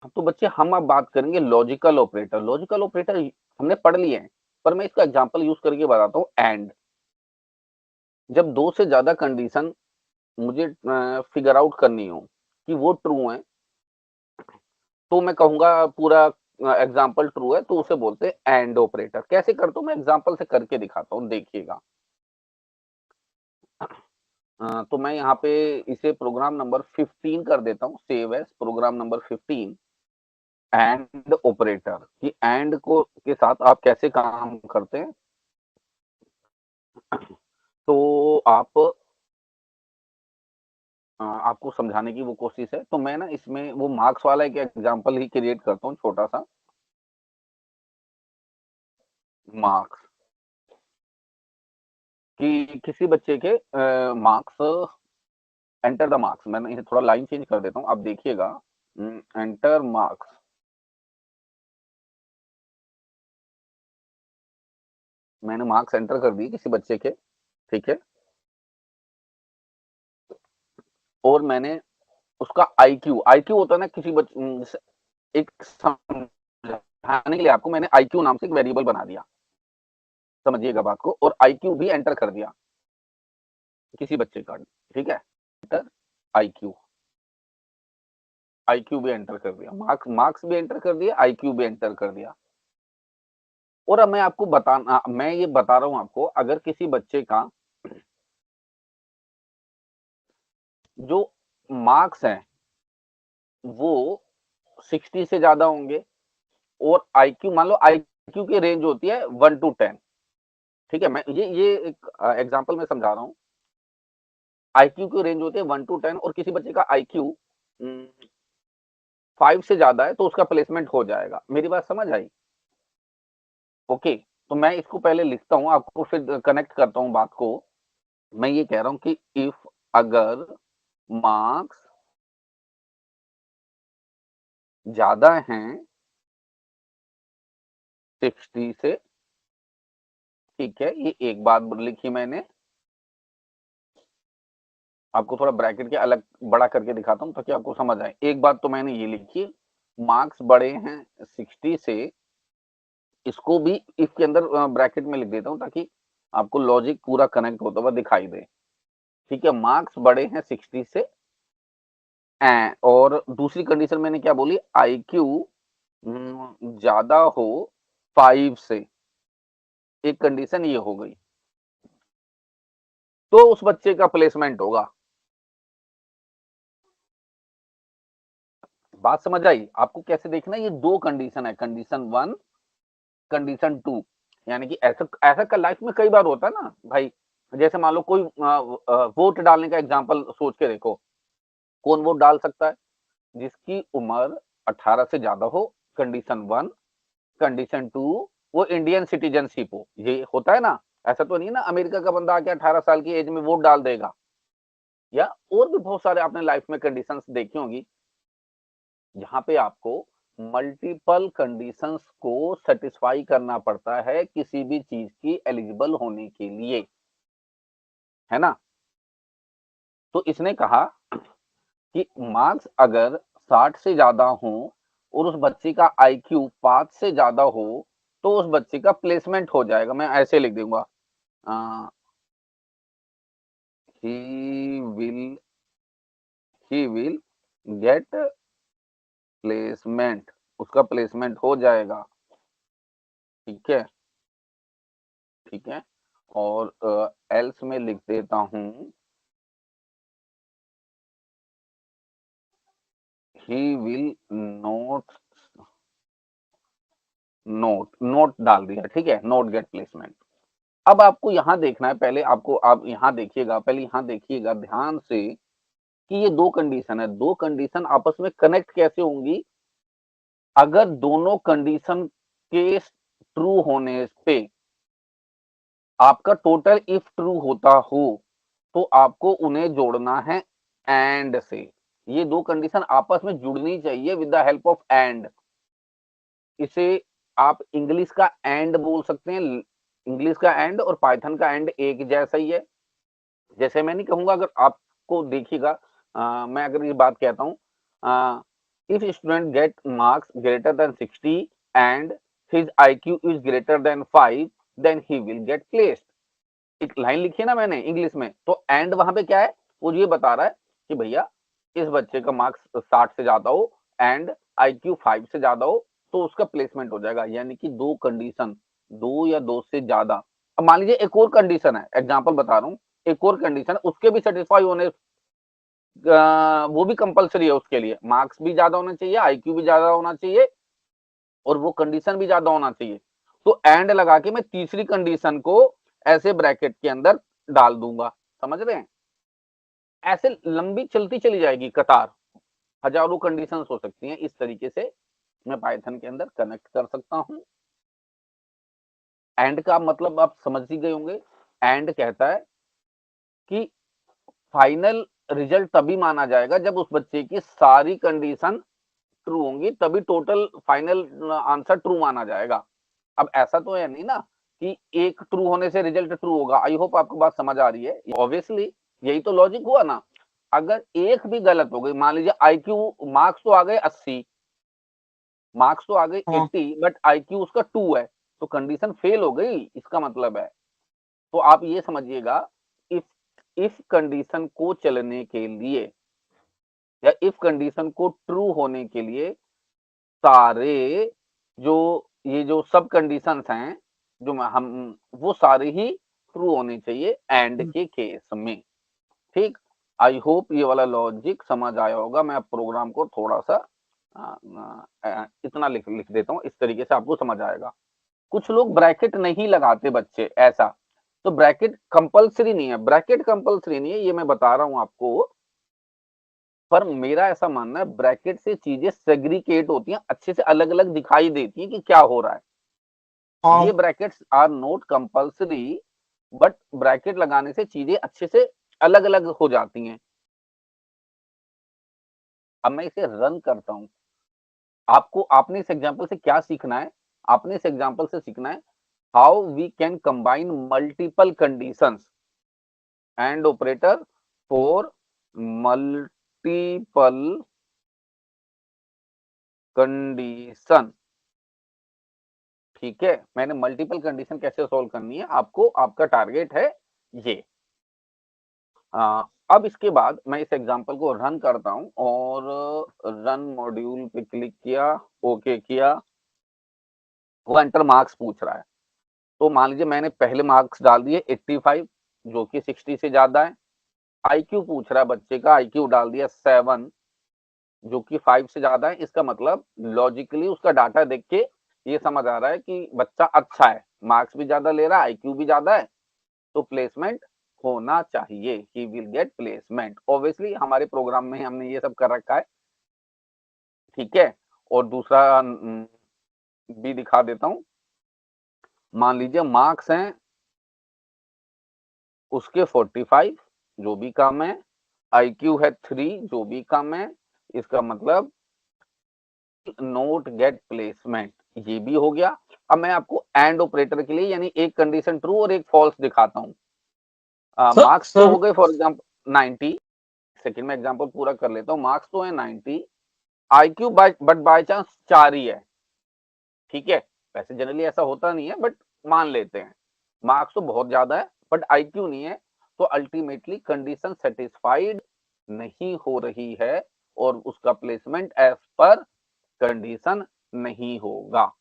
तो बच्चे हम अब बात करेंगे लॉजिकल ऑपरेटर। लॉजिकल ऑपरेटर हमने पढ़ लिए हैं, पर मैं इसका एग्जांपल यूज करके बताता हूँ। एंड, जब दो से ज्यादा कंडीशन मुझे फिगर आउट करनी हो कि वो ट्रू है, तो मैं कहूंगा पूरा एग्जाम्पल ट्रू है, तो उसे बोलते हैं एंड ऑपरेटर। कैसे करता हूँ मैं एग्जाम्पल से करके दिखाता हूँ, देखिएगा। तो मैं यहाँ पे इसे प्रोग्राम नंबर 15 कर देता हूँ, save as program number 15 and operator. कि एंड को के साथ आप कैसे काम करते हैं, तो आपको समझाने की वो कोशिश है। तो मैं ना इसमें वो मार्क्स वाला एक एग्जांपल ही क्रिएट करता हूँ, छोटा सा। मार्क्स, कि किसी बच्चे के मार्क्स, एंटर द मार्क्स। मैंने इसे थोड़ा लाइन चेंज कर देता हूँ, आप देखिएगा। एंटर मार्क्स, मैंने मार्क्स एंटर कर दिए किसी बच्चे के, ठीक है। और मैंने उसका आईक्यू, आईक्यू होता है ना किसी बच्चे, एक समझाने के लिए आपको मैंने आईक्यू नाम से एक वेरिएबल बना दिया, समझिएगा बात को। और आईक्यू भी एंटर कर दिया किसी बच्चे का, ठीक है। एंटर आईक्यू, आईक्यू भी एंटर कर दिया, मार्क्स मार्क्स भी एंटर कर दिया, आईक्यू भी एंटर कर दिया। और अब मैं आपको बताना, मैं ये बता रहा हूं आपको, अगर किसी बच्चे का जो मार्क्स है वो 60 से ज्यादा होंगे, और आईक्यू, मान लो आईक्यू की रेंज होती है 1 to 10, ठीक है। मैं ये एक एग्जांपल में समझा रहा हूँ। आईक्यू की रेंज होती है 1 to 10, और किसी बच्चे का आईक्यू 5 से ज्यादा है, तो उसका प्लेसमेंट हो जाएगा। मेरी बात समझ आई? ओके। तो मैं इसको पहले लिखता हूँ, आपको फिर कनेक्ट करता हूँ बात को। मैं ये कह रहा हूँ कि इफ, अगर मार्क्स ज्यादा हैं 60 से, ठीक है। ये एक बात लिखी मैंने, आपको थोड़ा ब्रैकेट के अलग बड़ा करके दिखाता हूँ ताकि आपको समझ आए। एक बात तो मैंने ये लिखी, मार्क्स बड़े हैं 60 से, इसको भी इफ के अंदर ब्रैकेट में लिख देता हूँ ताकि आपको लॉजिक पूरा कनेक्ट होता हुआ दिखाई दे, ठीक है। मार्क्स बड़े हैं 60 से, और दूसरी कंडीशन मैंने क्या बोली, आईक्यू ज्यादा हो 5 से, एक कंडीशन ये हो गई, तो उस बच्चे का प्लेसमेंट होगा। बात समझ आई आपको? कैसे देखना, ये दो कंडीशन है, कंडीशन 1, कंडीशन 2। यानी कि ऐसा ऐसा का लाइफ में कई बार होता है ना भाई। जैसे मान लो कोई वोट डालने का एग्जांपल सोच के देखो, कौन वोट डाल सकता है? जिसकी उम्र 18 से ज्यादा हो, कंडीशन 1। कंडीशन 2, वो इंडियन सिटीजनशिप हो। ये होता है ना, ऐसा तो नहीं है ना अमेरिका का बंदा आके 18 साल की एज में वोट डाल देगा। या और भी बहुत सारे आपने लाइफ में कंडीशंस देखी होंगी, जहां पे आपको मल्टीपल कंडीशंस को सेटिस्फाई करना पड़ता है किसी भी चीज की एलिजिबल होने के लिए, है ना। तो इसने कहा कि मार्क्स अगर 60 से ज्यादा हो और उस बच्चे का आईक्यू 5 से ज्यादा हो, तो उस बच्चे का प्लेसमेंट हो जाएगा। मैं ऐसे लिख दूंगा, he will he will gate placement, उसका प्लेसमेंट हो जाएगा, ठीक है। ठीक है। और एल्स में लिख देता हूं, ही विल नोट, नोट डाल दिया, ठीक है, नोट गेट प्लेसमेंट। अब आपको यहां देखना है, पहले आपको, आप यहां देखिएगा, पहले यहां देखिएगा ध्यान से कि ये दो कंडीशन है। दो कंडीशन आपस में कनेक्ट कैसे होंगी? अगर दोनों कंडीशन के ट्रू होने पे आपका टोटल इफ ट्रू होता हो, तो आपको उन्हें जोड़ना है एंड से। ये दो कंडीशन आपस में जुड़नी चाहिए with the help of and. इसे आप इंग्लिश का एंड बोल सकते हैं। इंग्लिश का एंड और पाइथन का एंड एक जैसा ही है। जैसे मैं नहीं कहूंगा, अगर आपको देखिएगा, मैं अगर ये बात कहता हूँ, if student get marks greater than 60 and his IQ is greater than 5 then he will get placed. एक लाइन लिखी है ना मैंने इंग्लिश में, तो एंड वहां पे क्या है, वो ये बता रहा है कि भैया इस बच्चे का मार्क्स 60 से ज्यादा हो एंड IQ 5 से ज्यादा हो तो उसका प्लेसमेंट हो जाएगा। यानी कि दो कंडीशन, दो या दो से ज्यादा। अब मान लीजिए एक और कंडीशन है, एग्जांपल बता रहा हूँ, एक और कंडीशन उसके भी सेटिस्फाई होने, वो भी कंपलसरी है उसके लिए, मार्क्स भी ज्यादा होना चाहिए, IQ भी ज्यादा होना चाहिए और वो कंडीशन भी ज्यादा होना चाहिए। तो एंड लगा के मैं तीसरी कंडीशन को ऐसे ब्रैकेट के अंदर डाल दूंगा। समझ रहे हैं? ऐसे लंबी चलती चली जाएगी कतार, हजारों कंडीशंस हो सकती हैं। इस तरीके से मैं पाइथन के अंदर कनेक्ट कर सकता हूं। एंड का मतलब आप समझ ही गए होंगे। एंड कहता है कि फाइनल रिजल्ट तभी माना जाएगा जब उस बच्चे की सारी कंडीशन ट्रू होंगी, तभी टोटल फाइनल आंसर ट्रू माना जाएगा। अब ऐसा तो है नहीं ना कि एक ट्रू होने से रिजल्ट ट्रू होगा। आई होप आपको बात समझ आ रही है। ऑब्वियसली यही तो लॉजिक हुआ ना। अगर एक भी गलत हो गई, मान लीजिए IQ मार्क्स तो आ गए 80, मार्क्स तो आ गए हाँ 80 बट IQ उसका 2 है, तो कंडीशन फेल हो गई इसका मतलब है। तो आप ये समझिएगा, इफ इफ कंडीशन को चलने के लिए या इफ कंडीशन को ट्रू होने के लिए सारे जो ये जो सब कंडीशंस हैं जो हम वो सारे ही ट्रू होने चाहिए एंड के केस में। ठीक, आई होप ये वाला लॉजिक समझ आया होगा। मैं अब प्रोग्राम को थोड़ा सा इतना लिख लिख देता हूँ, इस तरीके से आपको समझ आएगा। कुछ लोग ब्रैकेट नहीं लगाते बच्चे, ऐसा तो ब्रैकेट कंपलसरी नहीं है, ब्रैकेट कंपलसरी नहीं है, ये मैं बता रहा हूं आपको। पर मेरा ऐसा मानना है ब्रैकेट से चीजें सेग्रीगेट होती हैं, अच्छे से अलग अलग दिखाई देती हैं कि क्या हो रहा है। ये हाँ। Brackets are not compulsory, but bracket लगाने से चीजें अच्छे से अलग अलग हो जाती हैं। अब मैं इसे रन करता हूं। आपको आपने इस एग्जांपल से क्या सीखना है? आपने इस एग्जांपल से सीखना है how we can combine multiple conditions and operator for multiple condition. ठीक है, मैंने मल्टीपल कंडीशन कैसे सॉल्व करनी है, आपको आपका टारगेट है ये। अब इसके बाद मैं इस एग्जांपल को रन करता हूं और रन मॉड्यूल पे क्लिक किया, ओके किया, वो एंटर मार्क्स पूछ रहा है। तो मान लीजिए मैंने पहले मार्क्स डाल दिए 85 जो कि 60 से ज्यादा है। IQ पूछ रहा है बच्चे का, IQ डाल दिया 7 जो कि 5 से ज्यादा है। इसका मतलब लॉजिकली उसका डाटा देख के ये समझ आ रहा है कि बच्चा अच्छा है, मार्क्स भी ज्यादा ले रहा है, IQ भी ज्यादा है, तो प्लेसमेंट होना चाहिए, ही विल गेट प्लेसमेंट। ऑब्वियसली हमारे प्रोग्राम में हमने ये सब कर रखा है। ठीक है, और दूसरा भी दिखा देता हूं। मान लीजिए मार्क्स हैं उसके 45 जो भी कम है, IQ है 3 जो भी कम है, इसका मतलब नोट गेट प्लेसमेंट, ये भी हो गया। अब मैं आपको एंड ऑपरेटर के लिए यानी एक कंडीशन ट्रू और एक फॉल्स दिखाता हूँ। सर मार्क्स तो सर हो गए फॉर एग्जांपल 90, सेकंड में एग्जांपल पूरा कर लेता हूँ। मार्क्स तो है 90, IQ बट बाय चांस 4 ही है। ठीक है, वैसे जनरली ऐसा होता नहीं है बट मान लेते हैं। मार्क्स तो बहुत ज्यादा है बट IQ नहीं है, तो अल्टीमेटली कंडीशन सेटिस्फाइड नहीं हो रही है और उसका प्लेसमेंट एज पर कंडीशन नहीं होगा।